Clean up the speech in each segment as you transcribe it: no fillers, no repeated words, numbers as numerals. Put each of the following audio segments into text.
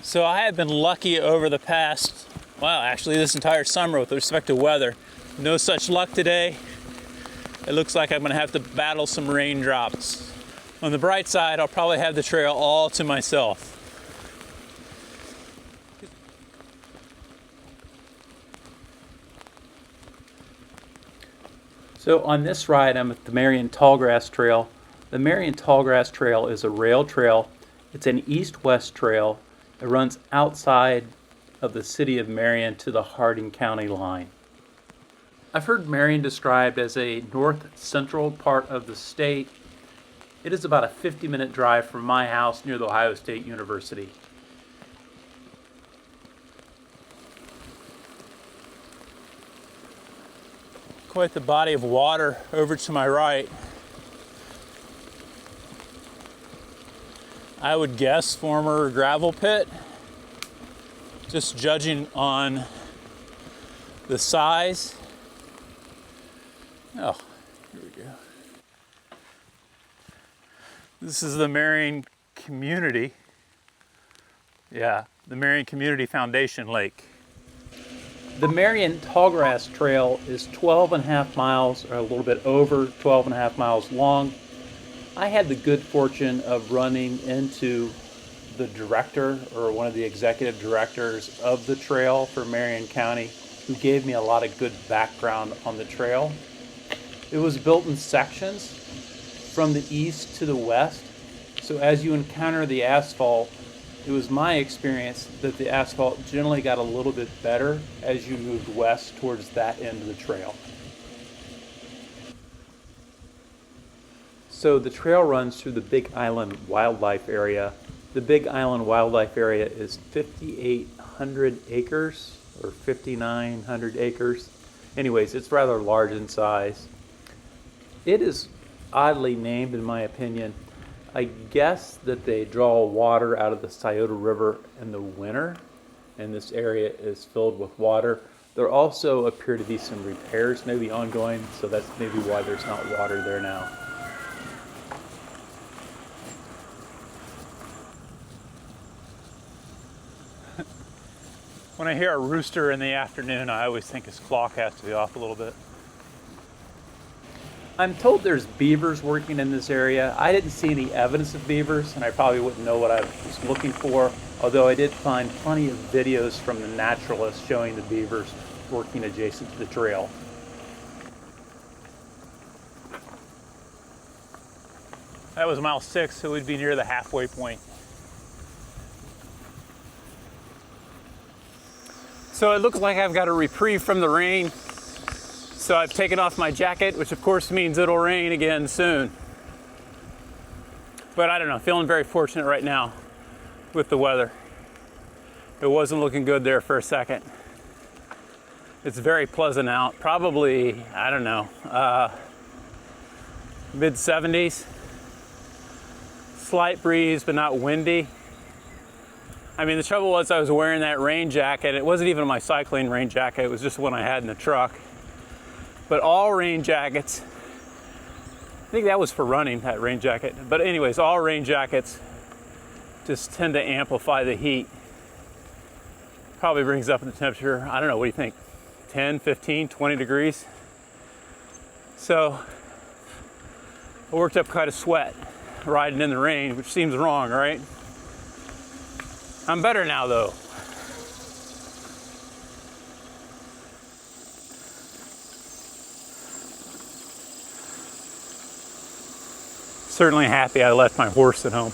So I have been lucky over the past, well, actually this entire summer with respect to weather. No such luck today. It looks like I'm gonna have to battle some raindrops. On the bright side, I'll probably have the trail all to myself. So on this ride, I'm at the Marion Tallgrass Trail. The Marion Tallgrass Trail is a rail trail. It's an east-west trail. It runs outside of the city of Marion to the Hardin County line. I've heard Marion described as a north-central part of the state. It is about a 50-minute drive from my house near the Ohio State University. Quite the body of water over to my right. I would guess former gravel pit, just judging on the size. Oh, here we go. This is the Marion Community. Yeah, the Marion Community Foundation Lake. The Marion Tallgrass Trail is 12.5 miles, or a little bit over 12.5 miles long. I had the good fortune of running into the director, or one of the executive directors of the trail for Marion County, who gave me a lot of good background on the trail. It was built in sections from the east to the west. So as you encounter the asphalt, it was my experience that the asphalt generally got a little bit better as you moved west towards that end of the trail. So the trail runs through the Big Island Wildlife Area. The Big Island Wildlife Area is 5,800 acres or 5,900 acres. Anyways, it's rather large in size. It is oddly named, in my opinion. I guess that they draw water out of the Scioto River in the winter, and this area is filled with water. There also appear to be some repairs, maybe ongoing, so that's maybe why there's not water there now. When I hear a rooster in the afternoon, I always think his clock has to be off a little bit. I'm told there's beavers working in this area. I didn't see any evidence of beavers, and I probably wouldn't know what I was looking for, although I did find plenty of videos from the naturalists showing the beavers working adjacent to the trail. That was mile 6, so we'd be near the halfway point. So it looks like I've got a reprieve from the rain. So I've taken off my jacket, which of course means it'll rain again soon. But I don't know, feeling very fortunate right now with the weather. It wasn't looking good there for a second. It's very pleasant out, probably, I don't know, mid 70s. Slight breeze, but not windy. I mean, the trouble was I was wearing that rain jacket. It wasn't even my cycling rain jacket, it was just one I had in the truck. But all rain jackets, I think that was for running, that rain jacket. But anyways, all rain jackets just tend to amplify the heat. Probably brings up the temperature, I don't know, what do you think? 10, 15, 20 degrees? So I worked up quite a sweat riding in the rain, which seems wrong, right? I'm better now though. Certainly happy I left my horse at home.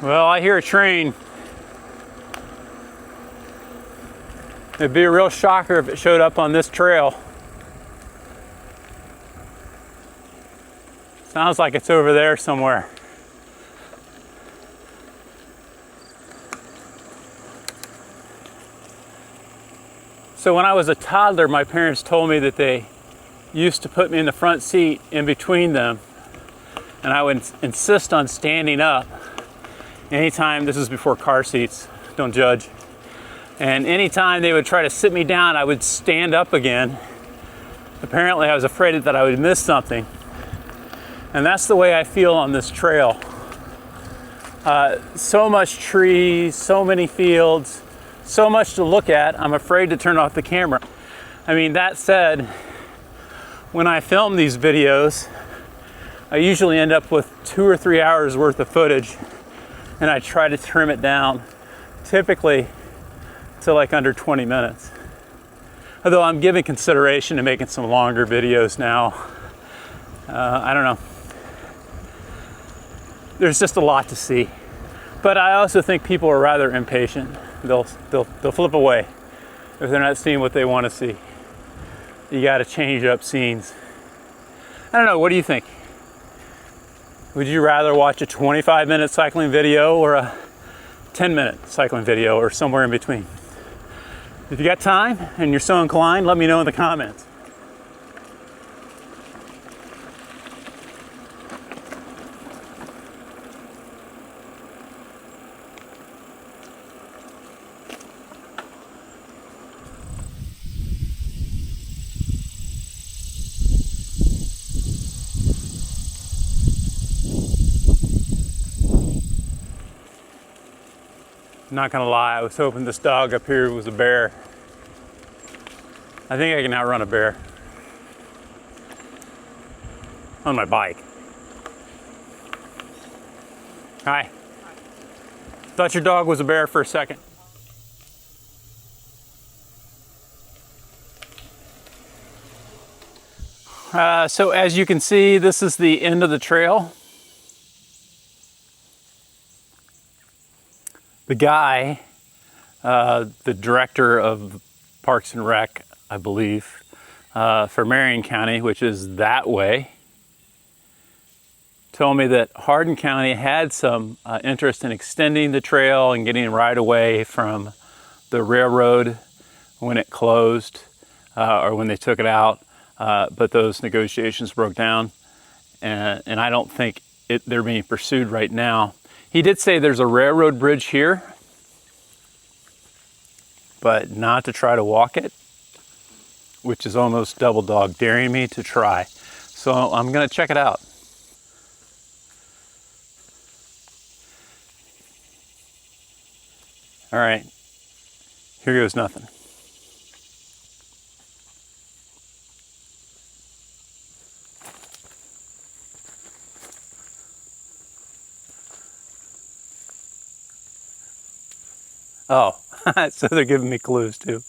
Well, I hear a train. It'd be a real shocker if it showed up on this trail. Sounds like it's over there somewhere. So when I was a toddler, my parents told me that they used to put me in the front seat in between them, and I would insist on standing up anytime. This is before car seats, don't judge. And anytime they would try to sit me down, I would stand up again Apparently I was afraid that I would miss something. And that's the way I feel on this trail. So much trees, so many fields, so much to look at, I'm afraid to turn off the camera. I mean, that said, when I film these videos, I usually end up with 2 or 3 hours worth of footage, and I try to trim it down, typically to like under 20 minutes. Although I'm giving consideration to making some longer videos now. I don't know. There's just a lot to see. But I also think people are rather impatient. They'll flip away if they're not seeing what they want to see. You got to change up scenes. I don't know, what do you think? Would you rather watch a 25-minute cycling video or a 10-minute cycling video, or somewhere in between? If you got time and you're so inclined, let me know in the comments. Not gonna lie, I was hoping this dog up here was a bear. I think I can outrun a bear on my bike. Hi. Thought your dog was a bear for a second. So as you can see, this is the end of the trail. The guy, the director of Parks and Rec, I believe, for Marion County, which is that way, told me that Hardin County had some interest in extending the trail and getting right away from the railroad when it closed or when they took it out, but those negotiations broke down, and I don't think they're being pursued right now. He did say there's a railroad bridge here, but not to try to walk it, which is almost double dog daring me to try. So I'm gonna check it out. All right, here goes nothing. Oh, so they're giving me clues too.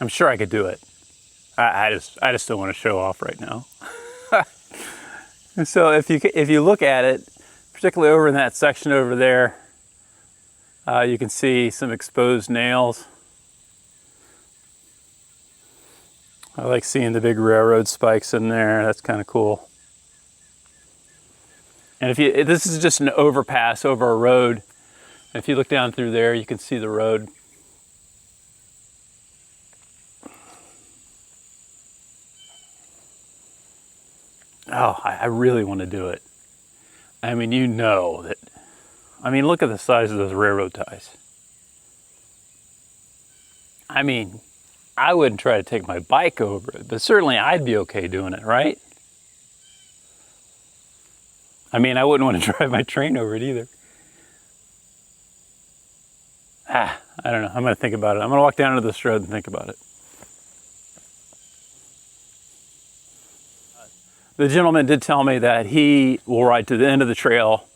I'm sure I could do it. I just don't want to show off right now. And so if you look at it, particularly over in that section over there, you can see some exposed nails. I like seeing the big railroad spikes in there. That's kind of cool. And this is just an overpass over a road. If you look down through there, you can see the road. Oh, I really want to do it. I mean, you know that. I mean, look at the size of those railroad ties. I mean, I wouldn't try to take my bike over it, but certainly I'd be okay doing it, right? I mean, I wouldn't want to drive my train over it either. I don't know. I'm going to think about it. I'm going to walk down to this road and think about it. The gentleman did tell me that he will ride to the end of the trail.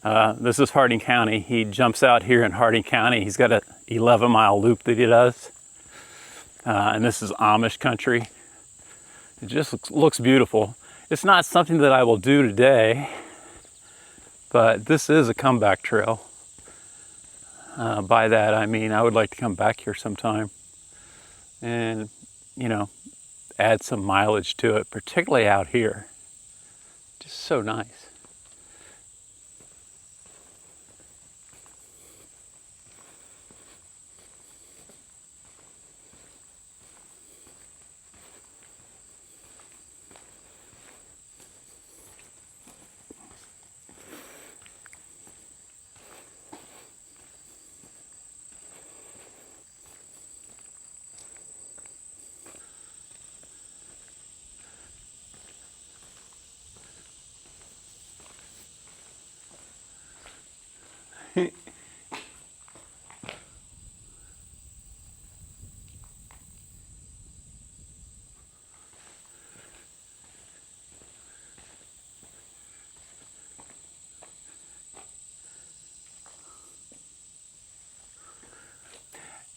This is Hardin County. He jumps out here in Hardin County. He's got an 11-mile loop that he does. And this is Amish country. It just looks beautiful. It's not something that I will do today, but this is a comeback trail. By that, I mean, I would like to come back here sometime and, you know, add some mileage to it, particularly out here. Just so nice.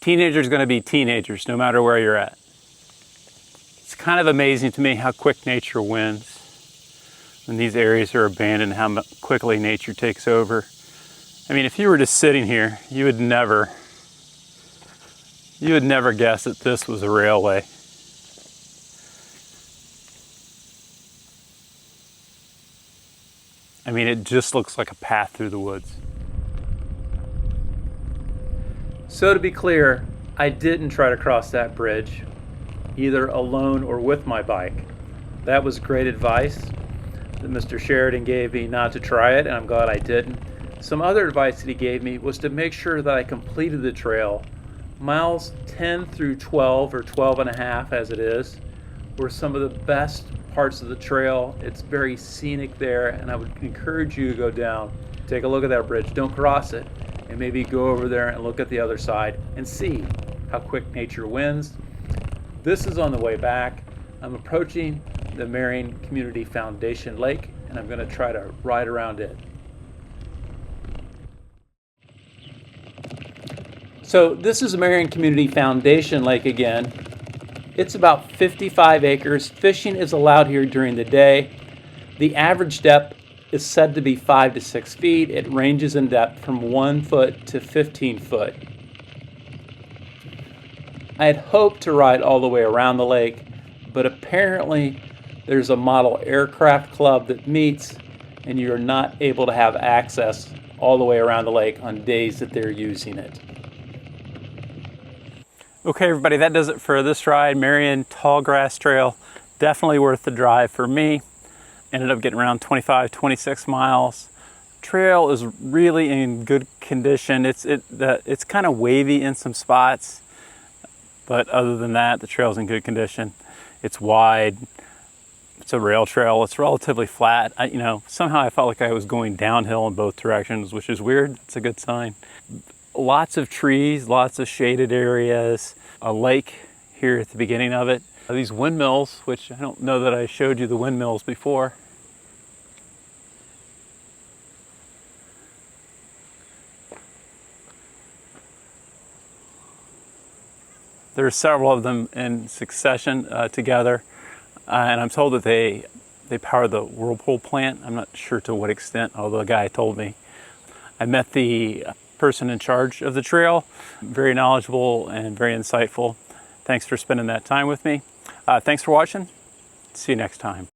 Teenagers are going to be teenagers no matter where you're at. It's kind of amazing to me how quick nature wins when these areas are abandoned, how quickly nature takes over. I mean, if you were just sitting here, you would never guess that this was a railway. I mean, it just looks like a path through the woods. So to be clear, I didn't try to cross that bridge, either alone or with my bike. That was great advice that Mr. Sheridan gave me not to try it, and I'm glad I didn't. Some other advice that he gave me was to make sure that I completed the trail. Miles 10 through 12, or 12 and a half as it is, were some of the best parts of the trail. It's very scenic there, and I would encourage you to go down, take a look at that bridge, don't cross it, and maybe go over there and look at the other side and see how quick nature wins. This is on the way back. I'm approaching the Marion Community Foundation Lake, and I'm going to try to ride around it. So this is the Marion Community Foundation Lake again. It's about 55 acres. Fishing is allowed here during the day. The average depth is said to be 5 to 6 feet. It ranges in depth from 1 foot to 15 foot. I had hoped to ride all the way around the lake, but apparently there's a model aircraft club that meets, and you're not able to have access all the way around the lake on days that they're using it. Okay, everybody, that does it for this ride. Marion Tallgrass Trail, definitely worth the drive for me. Ended up getting around 25, 26 miles. Trail is really in good condition. It's kind of wavy in some spots, but other than that, the trail's in good condition. It's wide. It's a rail trail. It's relatively flat. Somehow I felt like I was going downhill in both directions, which is weird. It's a good sign. Lots of trees, lots of shaded areas, a lake here at the beginning of it. These windmills, which I don't know that I showed you the windmills before. There are several of them in succession together, and I'm told that they power the Whirlpool plant. I'm not sure to what extent, although the guy told me. I met the person in charge of the trail, very knowledgeable and very insightful. Thanks for spending that time with me. Thanks for watching. See you next time.